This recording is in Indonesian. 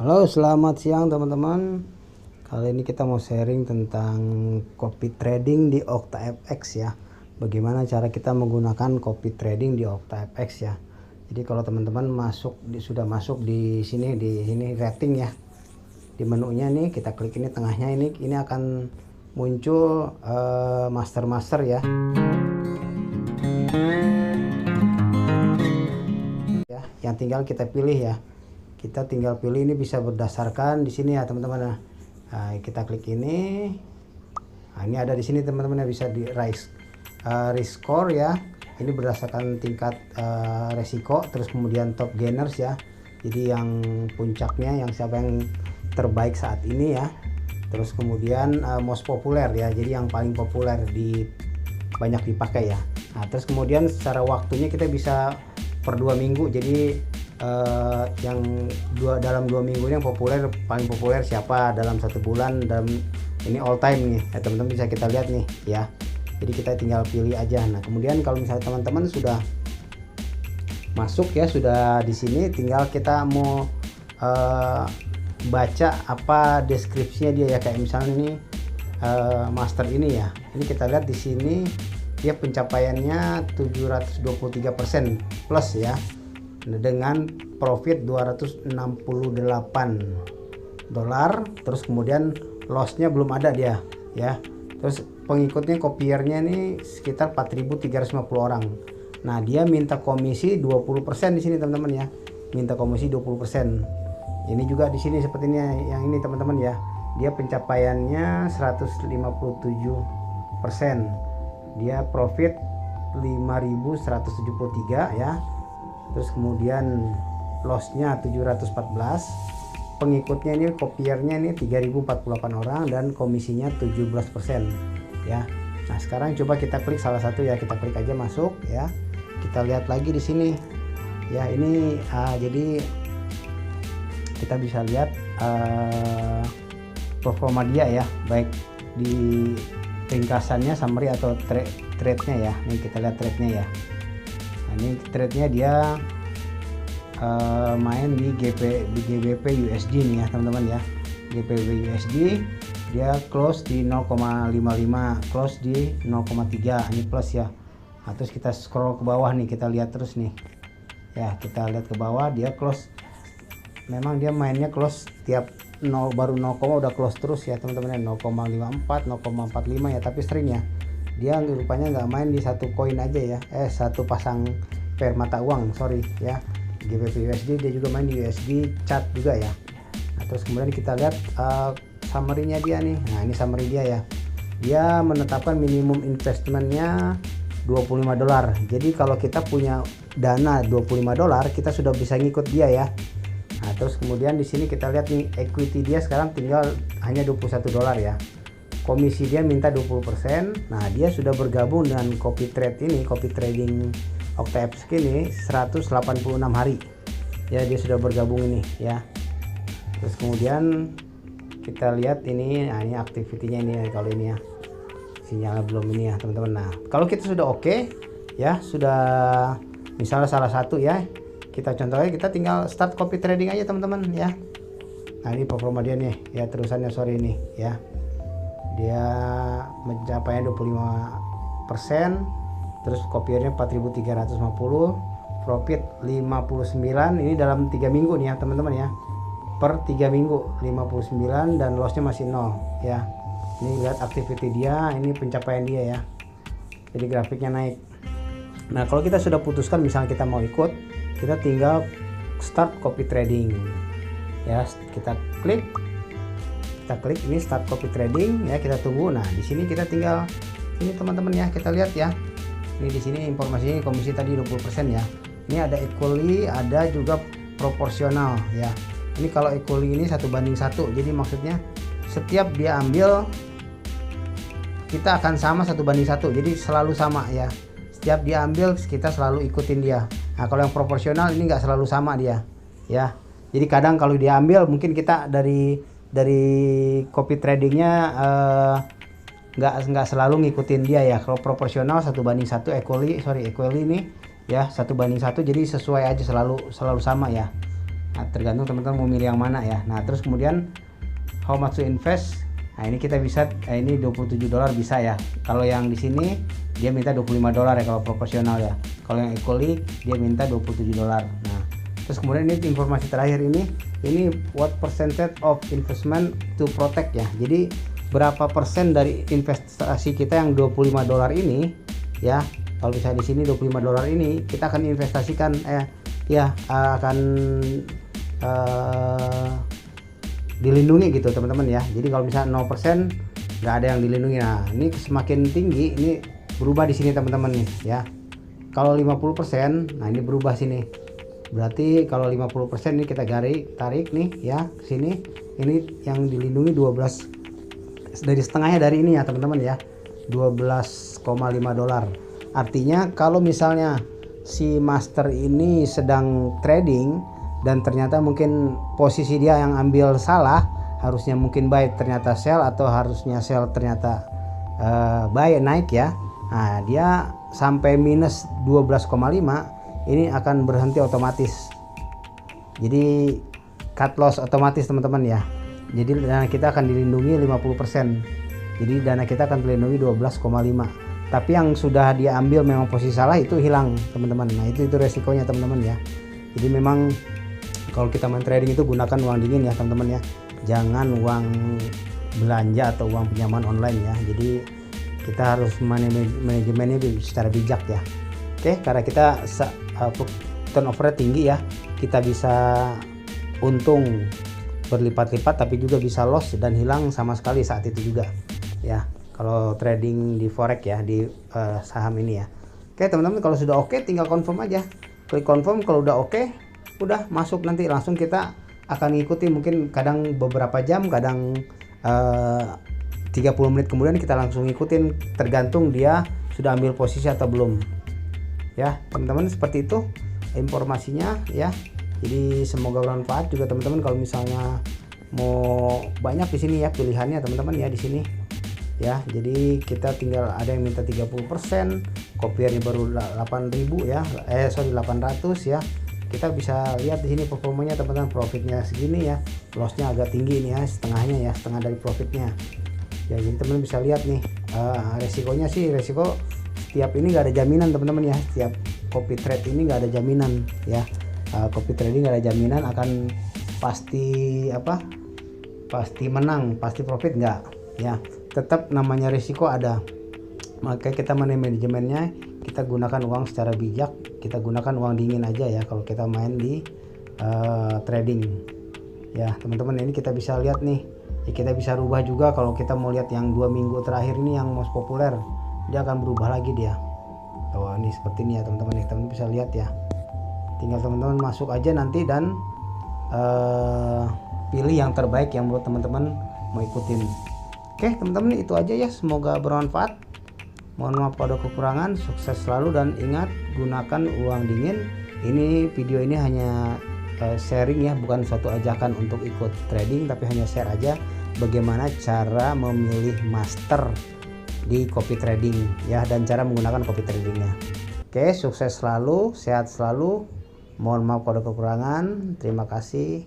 Halo, selamat siang teman-teman. Kali ini kita mau sharing tentang copy trading di OctaFX ya. Bagaimana cara kita menggunakan copy trading di OctaFX ya. Jadi kalau teman-teman sudah masuk di sini rating ya. Di menunya nih kita klik ini tengahnya ini akan muncul master ya. Yang tinggal kita pilih ya. Kita tinggal pilih, ini bisa berdasarkan di sini ya teman-teman. Nah, kita klik ini. Nah, ini ada di sini teman-teman, bisa di risk score ya. Ini berdasarkan tingkat resiko, terus kemudian top gainers ya. Jadi yang puncaknya, yang siapa yang terbaik saat ini ya. Terus kemudian most populer ya. Jadi yang paling populer banyak dipakai ya. Nah, terus kemudian secara waktunya kita bisa per 2 minggu. Jadi dalam 2 minggu ini yang paling populer siapa dalam 1 bulan, dalam ini all time nih ya, teman-teman bisa kita lihat nih ya. Jadi kita tinggal pilih aja. Nah kemudian kalau misalnya teman-teman sudah masuk ya, sudah di sini, tinggal kita mau baca apa deskripsinya dia ya. Kayak misalnya ini master ini ya, ini kita lihat di sini dia pencapaiannya 723% plus ya, dengan profit $268. Terus kemudian lossnya belum ada dia ya. Terus pengikutnya, kopiernya ini sekitar 4.350 orang. Nah dia minta komisi 20% di sini teman-teman ya, minta komisi 20%. Ini juga di sini seperti ini yang ini teman-teman ya, dia pencapaiannya 157%, dia profit 5.173 ya. Terus kemudian lossnya 714, pengikutnya ini kopiernya ini 3.048 orang dan komisinya 17% ya. Nah sekarang coba kita klik salah satu ya, kita klik aja masuk ya. Kita lihat lagi di sini ya, ini jadi kita bisa lihat performa dia ya, baik di ringkasannya, summary atau trade-nya ya. Ini kita lihat trade-nya ya. Nah, ini trade-nya dia main di GBP USD nih ya teman-teman ya. GBP USD dia close di 0,55, close di 0,3, ini plus ya. Nah, terus kita scroll ke bawah nih, kita lihat terus nih ya, kita lihat ke bawah, dia close, memang dia mainnya close tiap baru 0, udah close terus ya teman-teman ya. 0,54, 0,45 ya, tapi sering ya dia rupanya nggak main di satu koin aja ya, satu pasang pair mata uang, sorry ya. GBP USD dia juga main di USD chart juga ya. Nah, terus kemudian kita lihat summary-nya dia nih. Nah ini summary dia ya, dia menetapkan minimum investmentnya $25. Jadi kalau kita punya dana $25 kita sudah bisa ngikut dia ya. Nah terus kemudian di sini kita lihat nih, equity dia sekarang tinggal hanya $21 ya. Komisi dia minta 20%. Nah dia sudah bergabung dengan copy trading OctaFX ini 186 hari ya, dia sudah bergabung ini ya. Terus kemudian kita lihat ini, nah ini activity-nya ini ya, kalau ini ya sinyal belum ini ya teman-teman. Nah kalau kita sudah oke ya, sudah misalnya salah satu ya, kita contohnya kita tinggal start copy trading aja teman-teman ya. Nah ini performa dia nih ya, terusannya sorry ini ya, dia mencapai 25%, terus kopiernya 4.350, profit 59, ini dalam 3 minggu nih ya teman-teman ya, per 3 minggu 59, dan lossnya masih 0 ya. Ini lihat activity dia, ini pencapaian dia ya, jadi grafiknya naik. Nah kalau kita sudah putuskan misalnya kita mau ikut, kita tinggal start copy trading ya, kita klik ini start copy trading ya, kita tunggu. Nah di sini kita tinggal ini teman-teman ya, kita lihat ya, ini di sini informasinya komisi tadi 20% ya. Ini ada equally, ada juga proporsional ya. Ini kalau equally ini 1:1, jadi maksudnya setiap dia ambil kita akan sama 1:1, jadi selalu sama ya. Setiap dia ambil kita selalu ikutin dia. Nah kalau yang proporsional ini nggak selalu sama dia ya. Jadi kadang kalau dia ambil, mungkin kita dari copy tradingnya nggak selalu ngikutin dia ya. Kalau proporsional 1:1, equally ini ya 1:1, jadi sesuai aja, selalu sama ya. Nah, tergantung teman-teman mau milih yang mana ya. Nah, terus kemudian how much to invest. Nah, ini kita bisa ini $27 bisa ya. Kalau yang di sini dia minta $25 ya kalau proporsional ya. Kalau yang equally dia minta $27. Nah, terus kemudian ini informasi terakhir ini what percentage of investment to protect ya. Jadi berapa persen dari investasi kita yang $25 ini ya. Kalau misalnya di sini $25 ini kita akan investasikan akan dilindungi gitu teman-teman ya. Jadi kalau misalnya 0% nggak ada yang dilindungi. Nah, ini semakin tinggi ini berubah di sini teman-teman nih ya. Kalau 50%, nah ini berubah sini. Berarti kalau 50% ini kita tarik nih ya ke sini. Ini yang dilindungi 12 dari setengahnya dari ini ya teman-teman ya. $12,5. Artinya kalau misalnya si master ini sedang trading dan ternyata mungkin posisi dia yang ambil salah, harusnya mungkin buy ternyata sell, atau harusnya sell ternyata buy naik ya. Nah, dia sampai minus 12,5 ini akan berhenti otomatis. Jadi cut loss otomatis teman-teman ya. Jadi dana kita akan dilindungi 50%. Jadi dana kita akan dilindungi 12,5. Tapi yang sudah dia ambil memang posisi salah itu hilang teman-teman. Nah, itu resikonya teman-teman ya. Jadi memang kalau kita main trading itu gunakan uang dingin ya teman-teman ya. Jangan uang belanja atau uang pinjaman online ya. Jadi kita harus manajemennya secara bijak ya. Oke, karena kita turnover tinggi ya, kita bisa untung berlipat-lipat tapi juga bisa loss dan hilang sama sekali saat itu juga ya. Kalau trading di forex ya, di saham ini ya. Oke teman-teman, kalau sudah oke tinggal confirm aja. Klik confirm, kalau udah oke, udah masuk, nanti langsung kita akan ngikuti, mungkin kadang beberapa jam, kadang 30 menit kemudian kita langsung ngikutin, tergantung dia sudah ambil posisi atau belum. Ya teman-teman, seperti itu informasinya ya. Jadi semoga bermanfaat juga teman-teman. Kalau misalnya mau banyak di sini ya pilihannya teman-teman ya di sini. Ya, jadi kita tinggal ada yang minta 30%, kopiernya baru 8.000 ya. 800 ya. Kita bisa lihat di sini performanya teman-teman, profitnya segini ya. Lossnya agak tinggi nih ya, setengahnya ya, setengah dari profitnya. Ya, jadi teman-teman bisa lihat nih resikonya sih, resiko setiap ini nggak ada jaminan teman-teman ya. Setiap copy trade ini nggak ada jaminan ya. Copy trading nggak ada jaminan akan pasti pasti menang, pasti profit nggak ya. Tetap namanya risiko ada. Maka kita manajemennya, kita gunakan uang secara bijak, kita gunakan uang dingin aja ya kalau kita main di trading ya teman-teman. Ini kita bisa lihat nih ya, kita bisa rubah juga. Kalau kita mau lihat yang 2 minggu terakhir ini yang most populer, dia akan berubah lagi dia. Oh, ini seperti ini ya teman-teman, teman-teman bisa lihat ya. Tinggal teman-teman masuk aja nanti dan pilih yang terbaik yang menurut teman-teman mau ikutin. Oke teman-teman, itu aja ya, semoga bermanfaat. Mohon maaf pada kekurangan, sukses selalu, dan ingat gunakan uang dingin. Ini video ini hanya sharing ya, bukan suatu ajakan untuk ikut trading, tapi hanya share aja bagaimana cara memilih master di copy trading ya, dan cara menggunakan copy tradingnya. Oke, sukses selalu, sehat selalu, mohon maaf pada kekurangan, terima kasih.